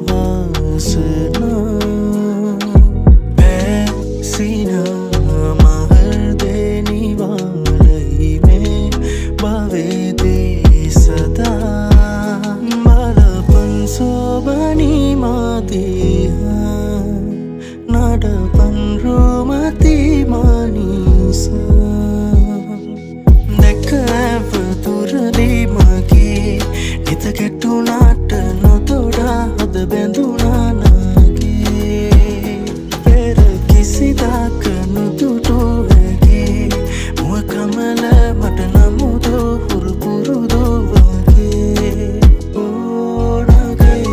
वासना पैसीना महर देनी वालई में बावे दे सदा बालपन सोबनी माती नाडपन रोमती मानीसा දැකව දුරදී මගේ නිත ගැටුණාට නොතොඩා හද බැඳුණා නාගේ පෙර කිසිදාක නොදුටු හැගේ මුව කමල මට නමුදෝ හුරු පුරුදෝ වගේ ඕනගේ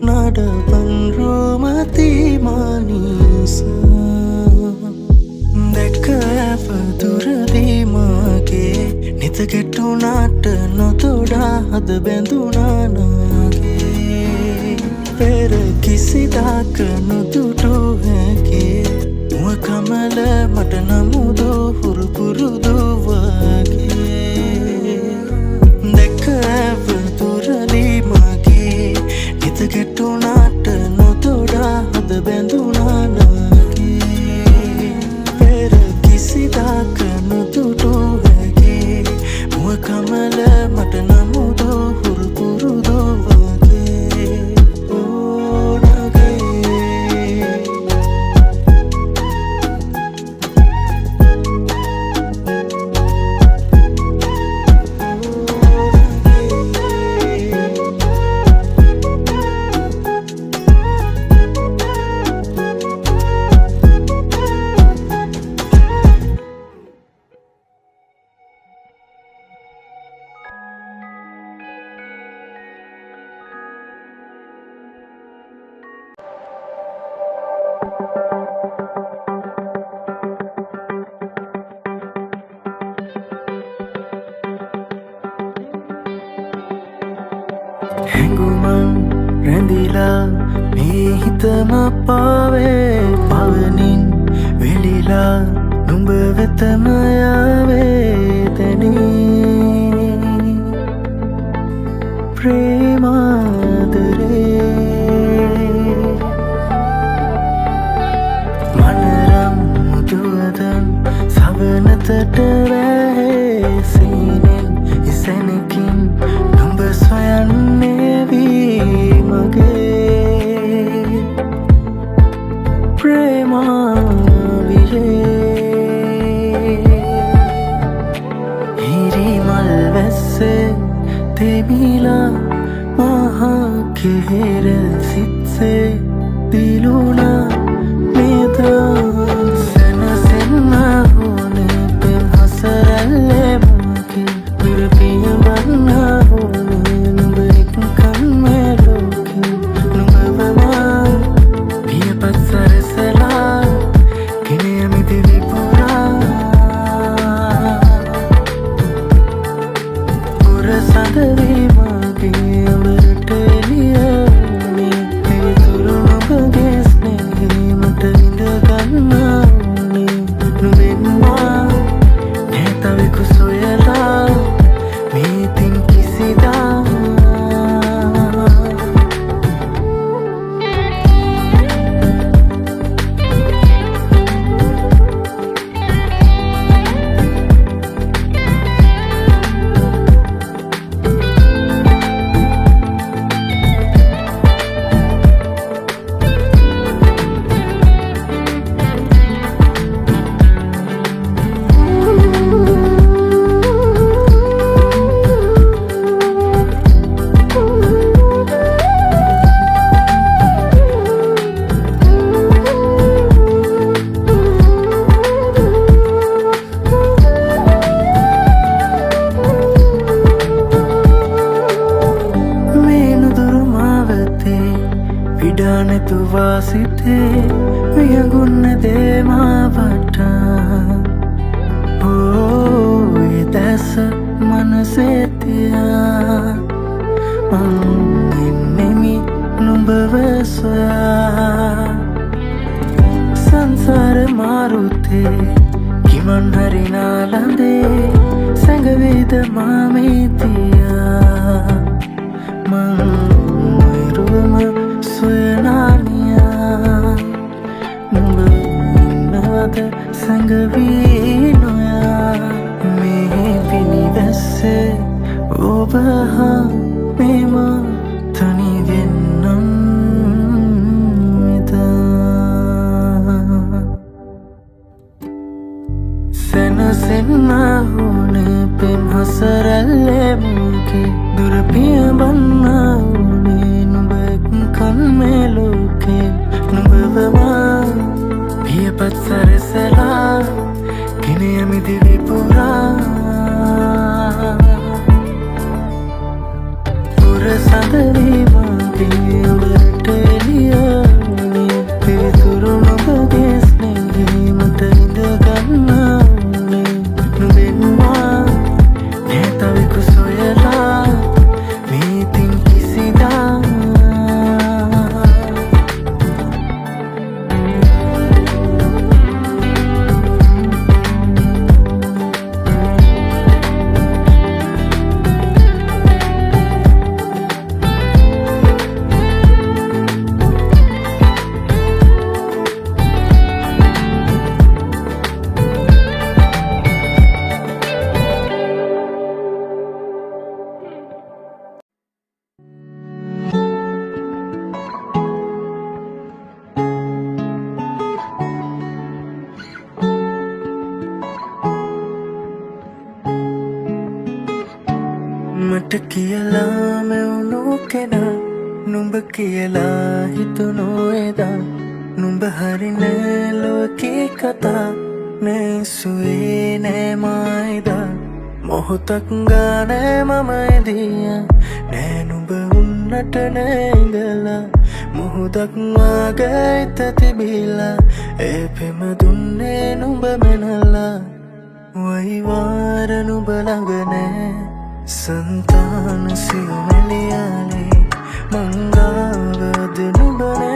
नाडपन रोमती मानीसा දැකව දුරදී මගේ නිත ගැටුණාට නොතොඩා හද බැඳුණා නාගේ පෙර කිසිදාක නොදුටු හැගේ මුව කමල මට නමුදෝ හුරු පුරුදු වගේ දැකව දුරදී මගේ නිත ගැටුණාට නොතොඩා හද බැඳුණා නාගේ පෙර කිසිදාක නොදුටු හැගේ මුව කමල මට නමුදෝ හුරු පුරුදු වගේ ඕනගේ හැඟුමන් රැඳිලා මේ හිතම පාවේ පවනින් වෙලිලා නුඹ වෙතම යාවේ තැනී ප්‍රේමාදරේ මනරම් මුදුවදන් සවනතට රැහේ සීනෙන් ඉසැනකින් නුඹ සොයන්නේ වී මගේ ප්‍රේමාවිරේ හිරිමල් වැස්සේ තෙමිලා මහා කෙහෙර සිත්සේ දිලුණා මේදන් සැනසෙන්න ඕනේ පෙම් හසරැල්ලේ මගේ දුරපිය වන්න ඕනේ නුඹ එක්කන් මේ ලෝකේ නුඹවම පියපත් සරසලා ගෙන යමි දිවි පුරා පුර සඳවී මගේ අඹරට එළියනේ පිවිතුරු නුඹගේ ස්නේහය මට විඳ ගන්න ඕනේ නුඹෙන්වා නැතවෙකු සොයලා මේතින් කිසිදා නැතුවා සිතේ වියගුන්න දේමාවට ඒ දැස මනසේ තියා මං එන්නෙමි නුඹව සොයා සංසාර මාරුතේ කිමන් හරි නාලඳේ සැඟවීද මාමේ තියා මං ඉරුවම සොයනානියා නුඹ ඉන්නවද සැඟවී නොයා මේ පිනිවැස්සේ ඔබ හා මෙම තනිවෙන්නම් එදා සැනසෙන්න ඕනේ පෙම් හසරැල්ලේ මුගේ දුර පියඹන්න ඕනේ නුඹ එක්කන් මේ ලෝකේ නුඹවමා පියපත් සරසලා ගෙන යමි දිවි පුරා පුර සඳවී මගේ ඔබට එළියෝනේ පිවිතුරු නුඹගේ ස්නේහේ මට ඉඳගන්න ඕනේ නුඹෙන්වා නැතවෙකු සොයලා මේතින් කිසිදා මට කියලා මෙවුණු කෙනා නුඹ කියලා හිතුණු එදා නුඹ හරිනේ ලෝකේ කතා නැසුවේ නෑ මායිදා මොහොතක් ගානේ මම එදියා නෑ නුඹ උන්නට නෑ ඉඳලා මුහුදක් වාගේ හිත තිබිලා ඒ පෙම දුන්නේ නුඹ මැනලා වයිවාර නුඹ ළඟ නෑ संतान सिमलियाले मंगावद नुबने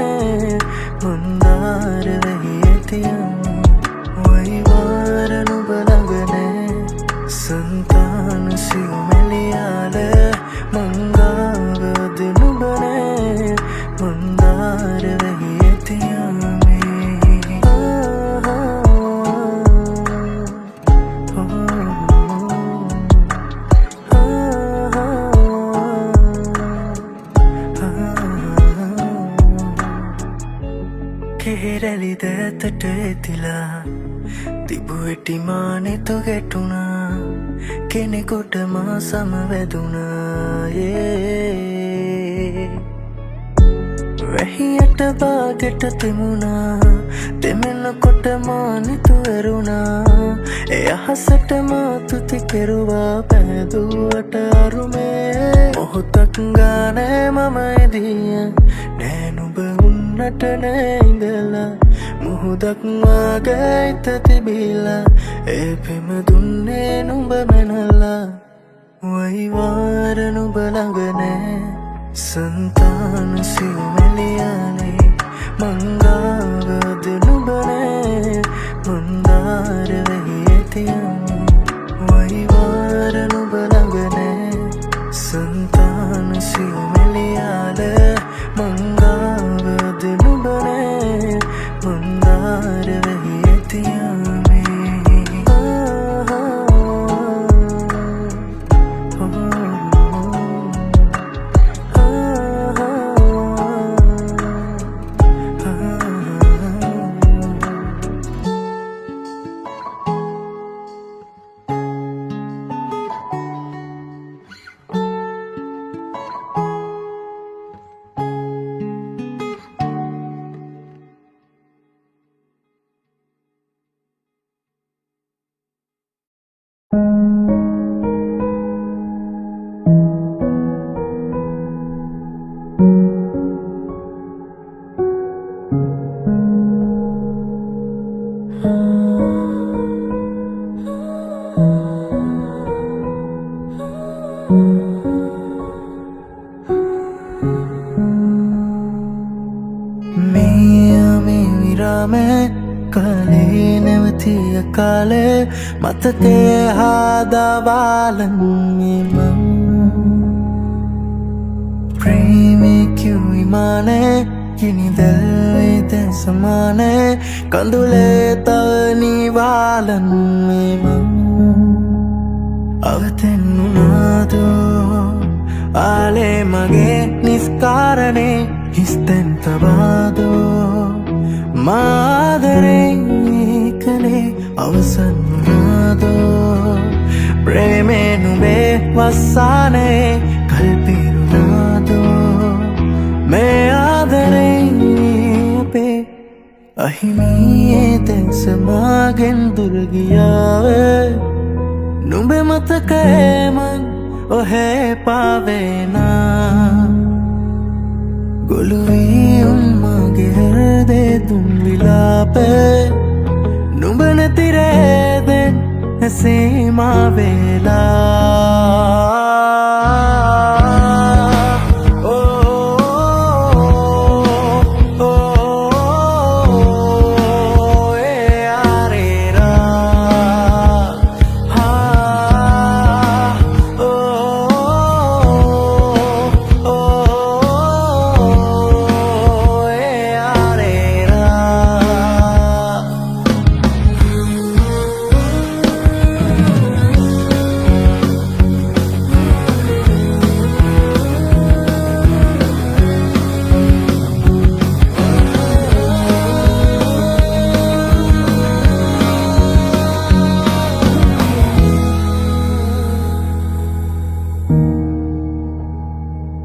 मंदार रही तिया वहीवार नुबलगने संतान सिमलियाले मंगावद नुबने मंदार रही तिया කෙහෙරැලි දැතට ඇතිලා තිබුවෙටි මානෙ තොගැටුණා කෙනෙකුට මා සමවැදුණා වැහියට බාගෙට තෙමුණා දෙමෙනකොට මානෙතු ඇරුණා ඒ අහසට මා තුති කෙරුවා පැදුවට අරුමේ මොහොතක් ගානේ මම එදිය නෑ නුඹ උන්නට නෑ ඉඳලා මුහුදක් වාගේ හිත තිබිලා ඒ පෙම දුන්නේ නුඹ මැනලා වයිවාර නුඹ ළඟ නෑ संतान सिमलियाले मंगावद नुबने मंदार रही तिया वहीवार नुब ළඟ නෑ संतान सिमलियाले मंगावद नुबने मंदार रही तिया මියමි විරාමේ කලේ නැවතිය කාලේ මතකේ හදා බලන් මම ප්‍රේමේ කිව්වි මානේ කිනිදල් වේද සමානේ කඳුලේ තනිවාලන් මම අවතෙන්නුනාදෝ ආලේ මගේ නිස්කාරණේ හිස්තැන් තබාදෝ මාදරේ කලේ අවසන් වුණාදෝ ප්‍රේමේ නුඹේ වස්සානේ කල්පිරුණාදෝ මේ ආදරේ අපේ අහිමියේ දැන් සමාගෙන් දුර ගියාවේ නුඹේ මතකේ මං ඔහේ පාවෙනා ගොළුවී උන්මගේ හෘදේ දුම් විලාපේ නුඹ නැතිරේදෙන් ඇසීමා වේලා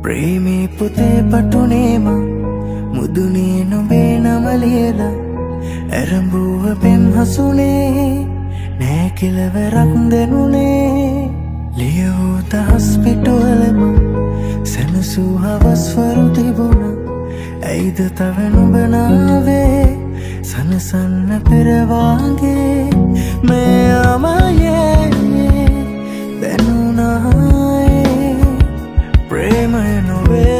ප්‍රේමේ පොතේ පටුනේම මුදුනේ නොබේ නම ලියලා ඇරඹුව පෙම් හසුනේ නෑ කෙලවරක් දෙනුනේ ලියවූ දහස් පිටුවලම සැනසූ හවස්වරු තිබුණ ඇයිද තව නුඹ නාවේ සනසන්න පෙරවාගේ මේ අමයේ දැනුනායේ ප්‍රේමය නොවේ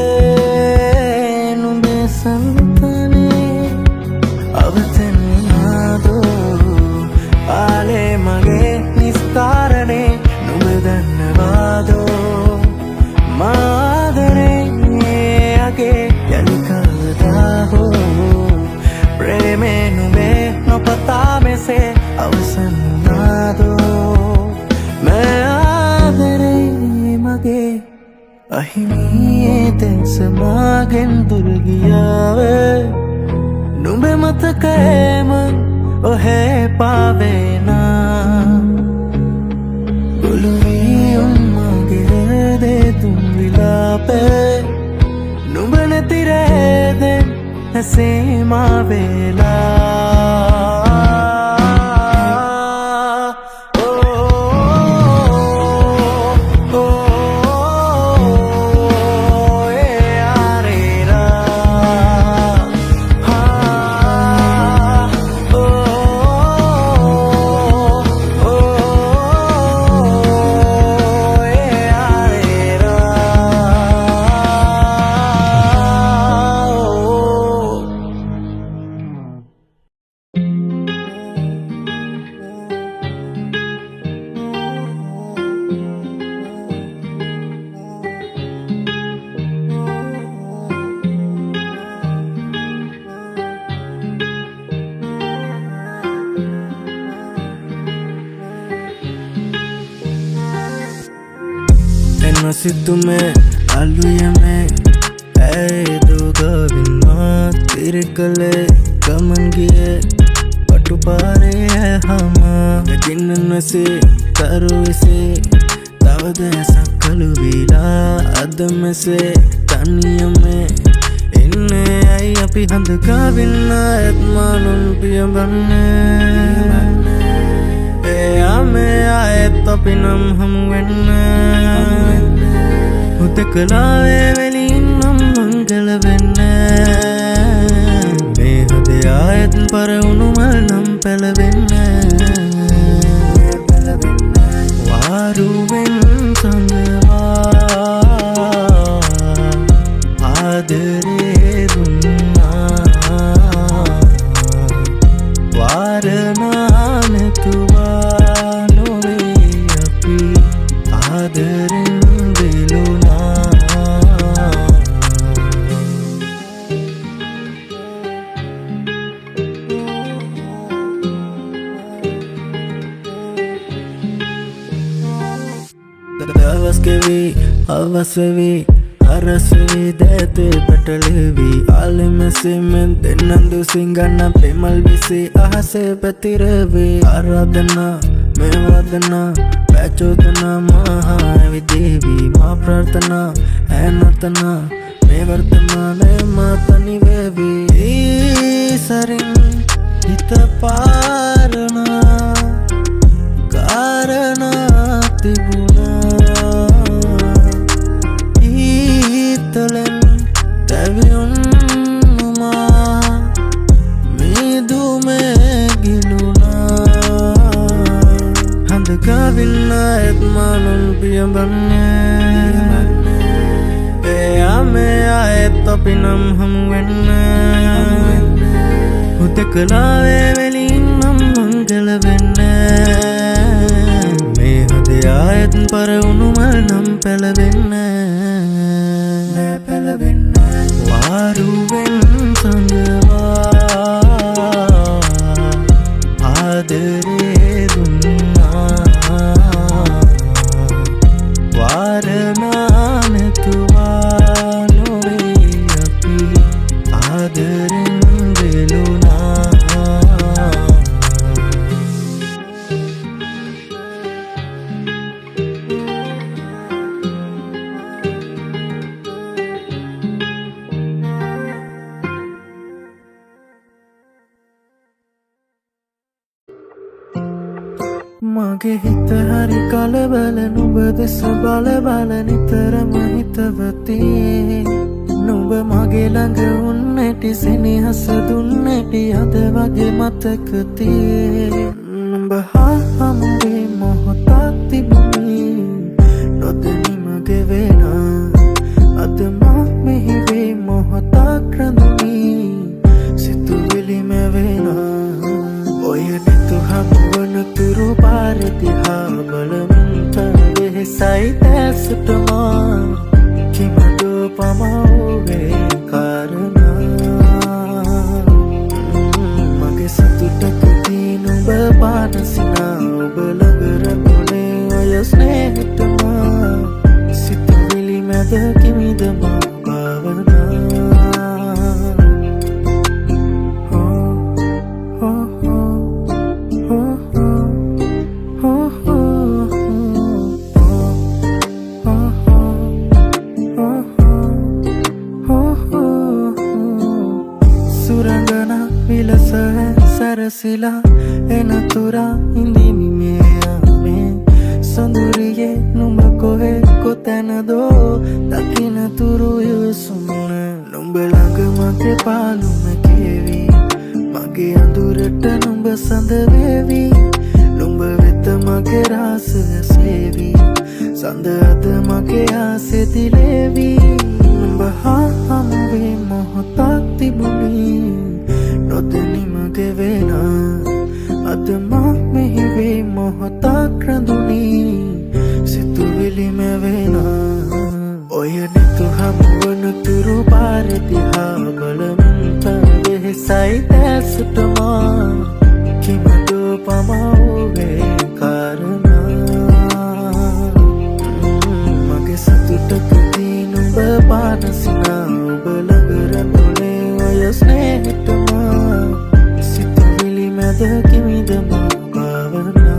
නුඹේ සන්තනේ අවතෙන්නාදෝ ආලේ මගේ නිස්කාරණේ නුඹ දන්නවාදෝ මාදරේ අගේ යලි කවදා හෝ ප්‍රේමේ නුඹේ නොපතා මෙසේ අවසන් වුණාදෝ මේ ආදරේ මගේ අහිමියේ දැන් සමාගෙන් දුර ගියාවේ නුඹේ මතකේ මං ඔහේ පාවෙනා ගොළුවී උන්මගේ හෘදේ දුම් විලාපේ නුඹ නැතිරේදෙන් ඇසීමා වේලා සිතුමේ අලුයමේ ඇයිදුගවින්මා තිරකලේ ගමන්ගියේ පටුපාරේ හමා එකින්නනසේ තරුවිසේ තවදැසක් කළුවීලා අදමසේ තනියමේ එන්නේ ඇයි අපි හඳගවින්න ඇත්මානුන් පියබන්නේ එයාමේ අයත් අපි නම් හමුවෙන්න උතකලාවේ වෙලින්නම් මංගල වෙන්න මේ හදේ ආයත් පරවුණුමල් නම් පැලවෙන්න වාරුවෙන් සඳවා ආදරෙන් විලුණා දවස් ගෙවි අවස් වෙවි අරස් වෙවි දැතේ පැටලෙවි ආලෙමෙසෙමෙන් දෙන්නන්දු සිංගන්න පෙමල් විසි අහසේ පැතිරවේ ආරාධනා මේ වදනා පැචෝදනා මහා විදේවි මා ප්‍රාර්ථනා ඇනතනා මේ වර්තමානය මාතනි වෙවි සරින් හිත පාරණා කාරණා තිබුණා ඊතලෙන් තැවියුන්නුමා මිදුමේ ගිලුණා හඳගවිල්ල එත්මානුන් පියබන්නේ එයාමේ ආයෙත් අපි නම් හමුවෙන්න හුදකලාවේ වෙලින් නම් මංගල වෙන්න මේ හදේ ආයෙත් පරවුණු මල් නම් පැලවෙන්න වාරුවෙන් සඳවා ආදරේ දුන්නා වාරණා නැතුවා නොවේ අපි ආදරෙන් වෙලුණා මගේ හිත හරි කලබල නුඹ දෙස බල බල නිතරම හිතවති නුඹ මගේ ළඟ උන්නැටි සෙනෙහස දුන්නැටි අද වගේ මතකති නුඹ හා හමුවේ මොහොතක් තිබුණි නොදැනීම ගෙවෙන අද මා මෙහි වේ මොහොතක් රැඳුනි සිතුවිලි මැවෙන ඔය නැතු හමුවන තුරු පාරදිහා බලමින් තවෙහෙසයි දැසටමා කිමදෝ පමවුවේ කාරණා මගේ සතුටකදී නුඹ පානසිනා ඔබ ළඟරමුණේ ඔය ස්නේහතමා සිතුවිලි මැද කිමිදමා භාවනා සරසිලා එනතුරා ඉඳිමි මෙයාමේ සොඳුරියේ නුඹ කොහෙ කොතැනදෝ දකිනතුරු යසුමුණ නුඹ ළඟ මගේ පාලුම කෙවි මගේ අඳුරට නුඹ සඳ වේවි නුඹ වෙත මගේ රාසය සේවි සඳ අද මගේ ආසෙ දිලේවි නුඹ හා හමුවේ මොහොතක් තිබුණි නොදැනීම ගෙවෙන අද මා මෙහි වේ මොහොතක් රැඳුනි සිතුවිලි මැවෙන ඔය නැතු හමුවන තුරු පාරදිහා බලමින් තවෙහෙසයි දැසටමා කිමදෝ පමවුවේ කාරණා මගේ සතුටකදී නුඹ පානසිනා ඔබ ළඟරමුණේ ඔය ස්නේහතමා සිතුවිලි මැද කිමිදමා භාවනා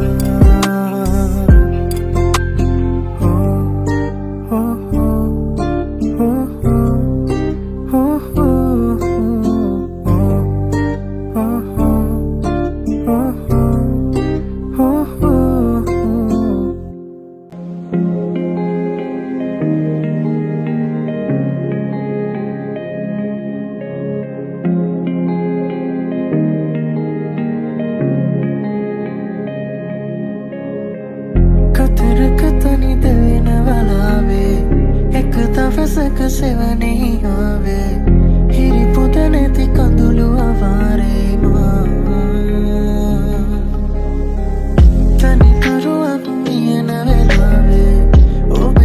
දවසක සෙවනේ ආවේ හිරි පුද නැති කඳුළු අවාරේ මා තනිකරුවක් මියන වෙලාවේ ඔබ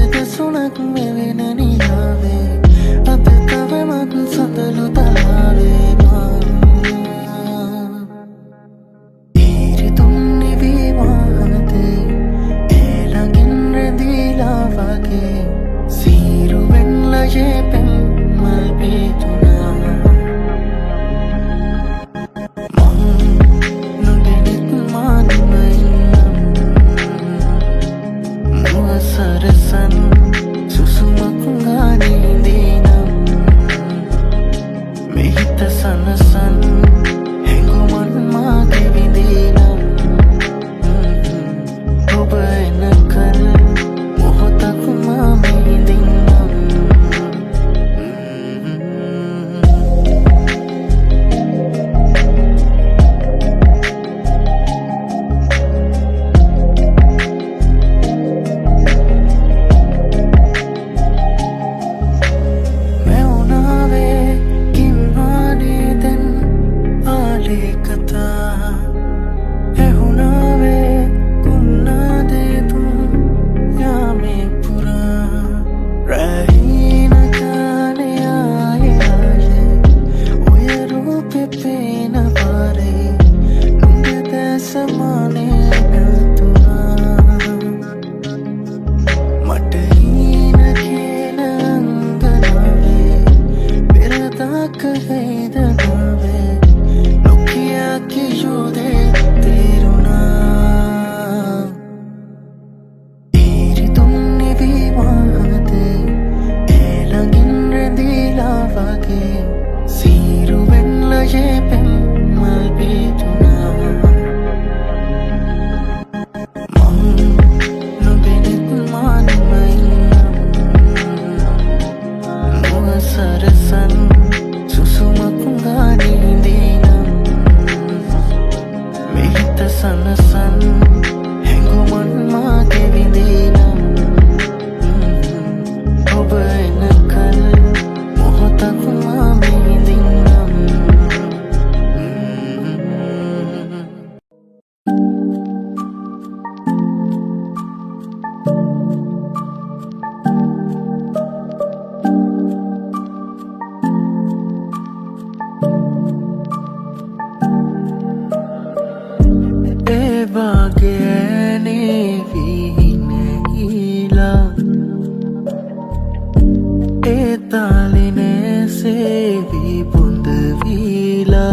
तालिने सेवी पुंद वीला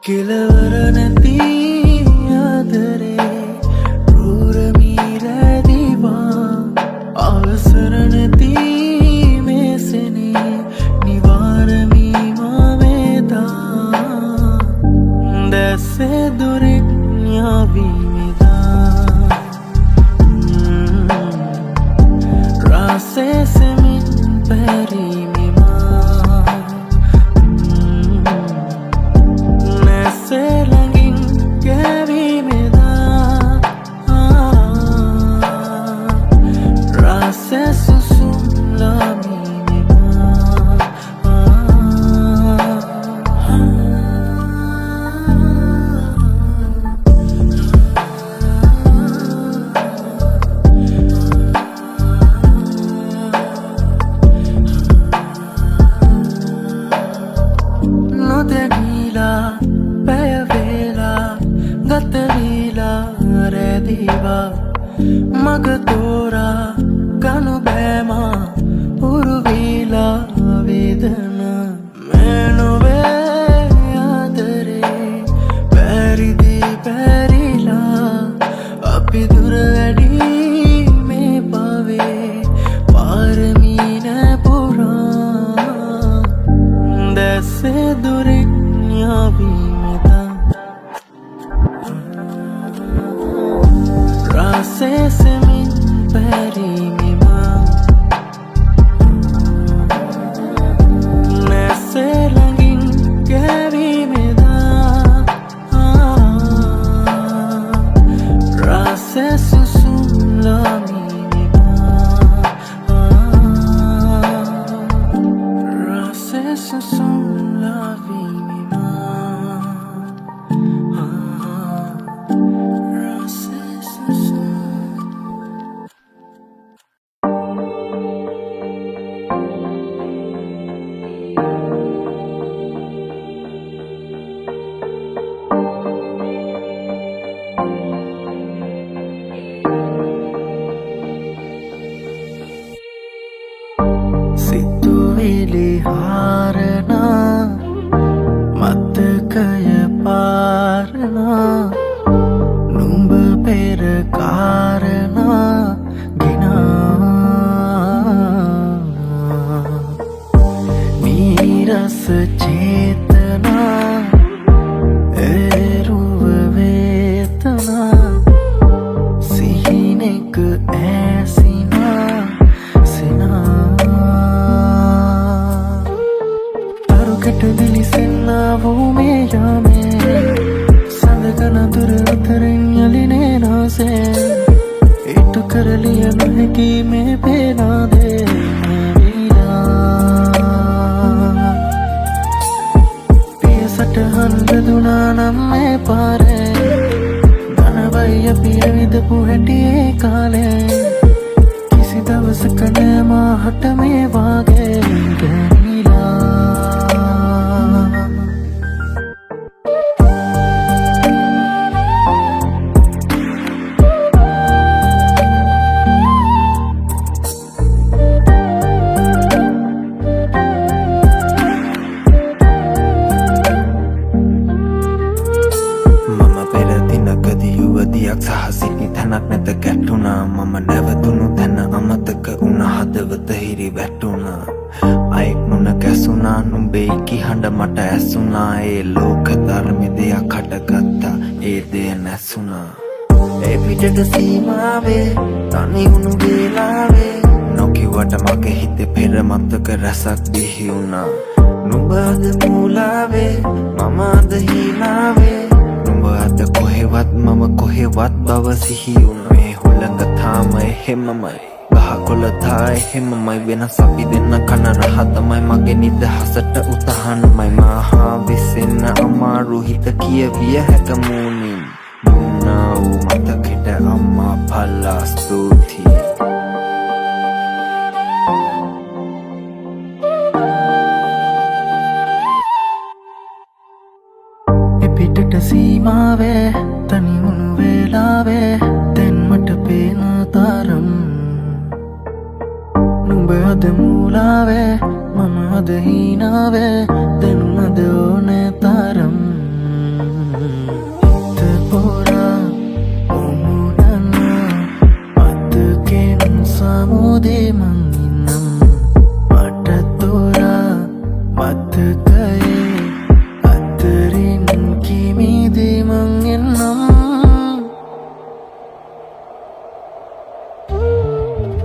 किलवर नती आदरे रूर मीरा दीवा अवसर नती में सेने निवार मी मावेदा दसे दुनिया भी रासे से मिन पहरी मीमा नैसे लंगिन गैवी मेदा रासे सुसुम लामी मग तोरा कनु बैमा उर्वीला वेदना मेनुवे आदरे पैरी दी पैरीला अपि दुरड़ी में पावे पार मीन पुरा दसे दुनिया भी रासे से मिन पहरी मीमा नैसे लंगिन गहरी मेदा रासे सुसुम लामी मीमा रासे सुसुम लामी मीमा සිතුවිලි හාරනා මතකය පාරනා නුඹ පෙර කාරණා ගෙනා නීරස චේතනා එරුව වේතනා සිහිනෙක ඈසිනා කට දිලිසෙන්නා වූ මේ යාමේ සඳකන දුර අතරින් යලිනේ නාසේ ඉටු කරලිය නොහැකි මේ පේනාදේ වීලා පිය සටහන් බෙදුනා නම් මේ පාරේ ධනවයි අපි ඇවිදපු හැටි ඒ කාලේ කිසි දවසක නෑ මාහට මේ වාගේ දැනීලා සහසිනි තැනක් නැත ගැටුණා මම නැවතුණු තැන අමතක වුණ හදවත හිරි වැටුණා අයෙක් නොන කැසුණා නුඹේ කිහඬ මට ඇසුණා ඒ ලෝක ධර්මෙ දෙයක් හටගත්තා ඒ දෙය නැසුණා ඒ පිටට සීමාවේ තනි වුණු වේලාවේ නොකිවට මගේ හිතේ පෙර මතක රසක් බිහි වුණා නුඹ අද මූලාවේ මම අද හීනාවේ අද කොහෙවත් මම කොහෙවත් බව සිහි වුණේ හොළඟ තාම එහෙමමයි ගහකොළ තා එහෙමමයි වෙනස් අපි දෙන්න කන රහ තමයි මගේ නිදහසට උතහනමයි මහා විසෙන්න අමාරු හිත කියවිය හැක මූණින් දුන්නා වූ මතකෙට අම්මා පල්ලා ස්තුතියි පිටට සීමාවේ තනි වුණු වේලාවේ දැන් මට පේන තරම් නුඹ අද මූලාවේ මම අද හීනාවේ දැනුමද ඕනේ තරම් තපොරා ඔමුණන අතකෙන් සමුදේ මං ඉන්නම් මට තෝරා මතකයේ අතරින් කිමිදී මං එන්නම්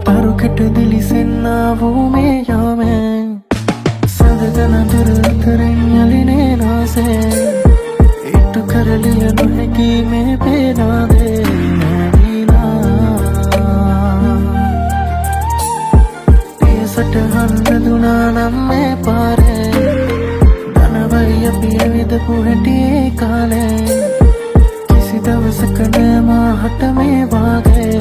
තරුකට දිලිසෙන්නාවූ මේ යාමෙන් සඳගන දුර අතරින් යලිනේ නාසේ ඉටු කරලිය නොහැකි මේ පේනාදේ නැවිලා පියසටහන් වැදුනා නම් මේ පාරේ ධනවයි අපි ඇවිදපු හැටි ඒ කාලේ කිසි දවසක නෑ මාහට මේ වාගේ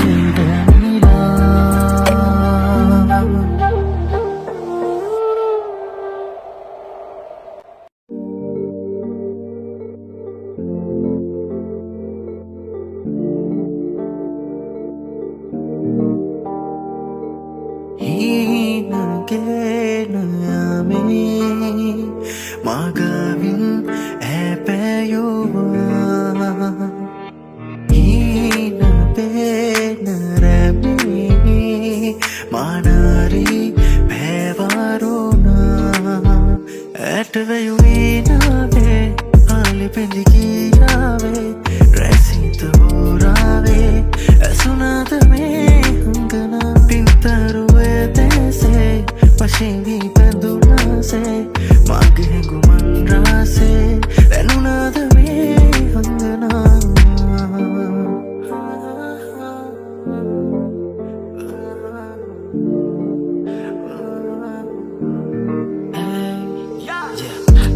හීනගෙන යමේ මගවින් ඇපැයුවා හීන පේන රැමේ මනරි පැවරුණා ඇටවයුවීනාවේ ආලි පෙඳිකීරාවේ රැසිත හෝරාවේ ඇසුනාද මේ හංගනා පින්තරුවේ තේසේ පශිවී පැඳුනාසේ මගේ හැඟුමන් රාසේ දැනුනාද මේ හංගනා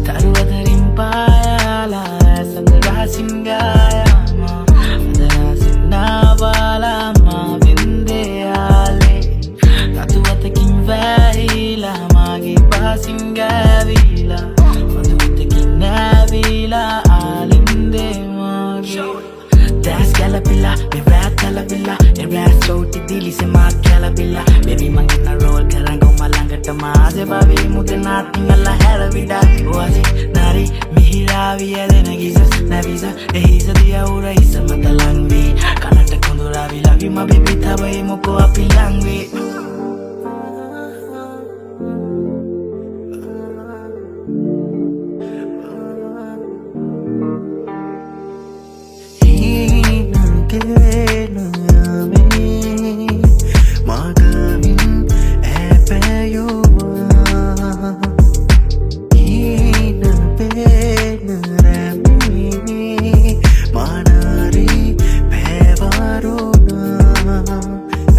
තරුවතරින් පායාලා සඳරා සිංගායාම අදරා සින්නාවාලාම වින්දයාලේ තතුවතකින් වැහිලා මාගේ පාසින් ගෑවිලා මදුවතකින් නැවිලා ආලින්දේ මාගේ දැස් ගැලපිලා මේ රැත් ගැලපිලා ඒ රැත් සෝටි දිලිසෙ මාත් ගැලපිලා බේබි මං ඉන්න රෝල් කරංගෝ මලංගට මාසේ බවේ මුදනාත් නිංගලා හැරවිඩා වාසේ නාරි මිහිරාවිය දෙන ගිසස් නැවිස එහිස දියවුර හිස මත ලංවේ කනට කොඳුරාවිලා විම බේබි තවයි මොකෝ අපි ලංවේ හීනගෙන යමේ මගවින් ඇපැයුවා හීන පේන රැමේ මනරි පැවරුණා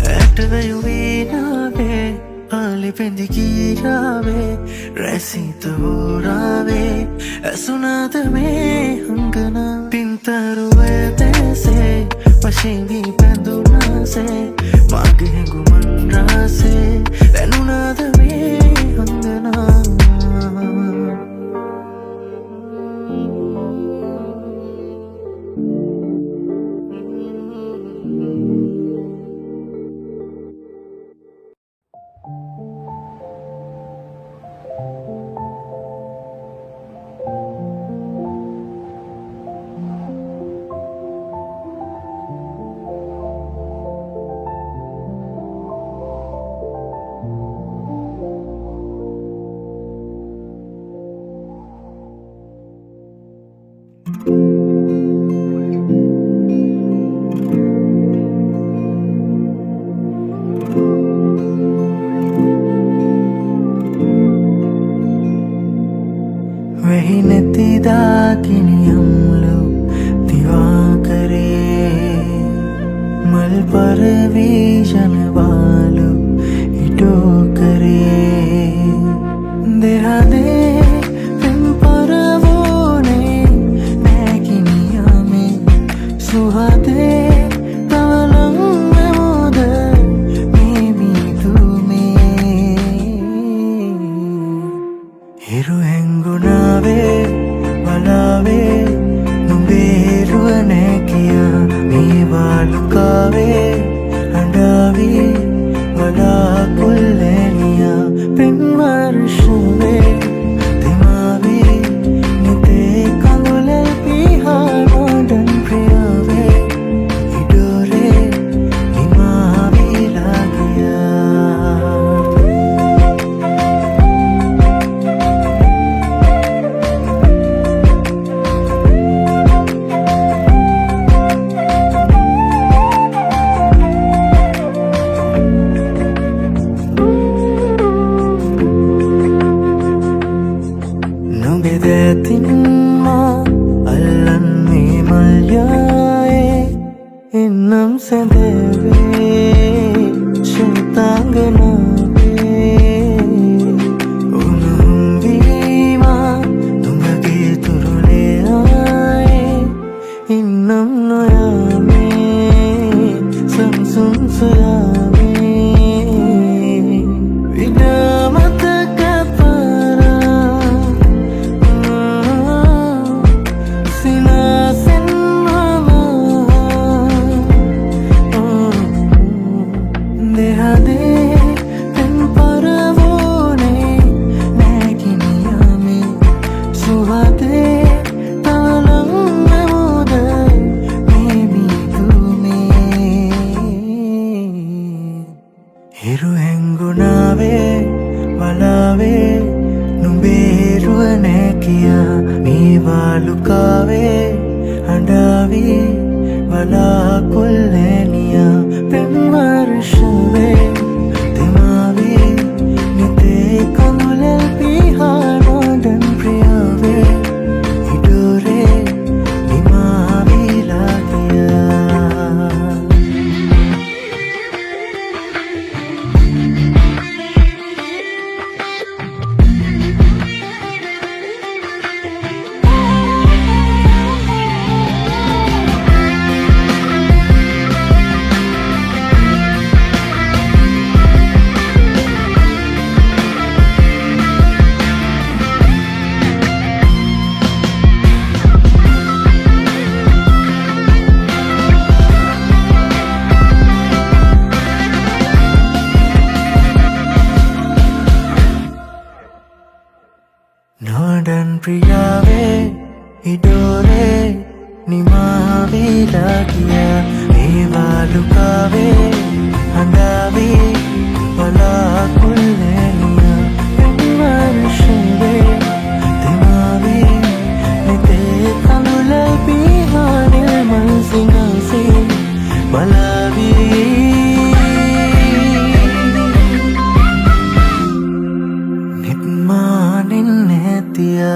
ඇටවයුවීනාවේ ආලි පෙඳිකීරාවේ රැසිත හෝරාවේ ඇසුනාද මේ හංගනා පින්තරුවේ තේසේ පශිවී පැඳුනාසේ මගේ හැඟුමන් රාසේ දැනුනාද මේ හංගනා වෙහි නැතිදා කිනියම්ලු දිවා කරේ මල් පරවීෂණවාලු ඉටෝ කරේ දෙහදේ පෙම් පරවෝනේ නැකිනියමේ සුහදේ තවලං මෙමෝද මේ මීතුමේ හිරු හැංගුණාවේ බලාවේ පිංගුණාවේ වලාවේ නුඹේරුවනේ කියා මේවාලුකාවේ හඬාවී වලාකුල්ලේනියා පෙම්වර්ෂවේ දෙමාවේ නිතේ කමුලල් පිහානෝදන් ප්‍රියාවේ ඉඩෝරේ නිමාවිලා ගියා Nodan priyawe idore nimavila kiya evalukave handave walakulleniya pemvarshave temave nite kamula pihanil mansinase balavi nitmanin netiya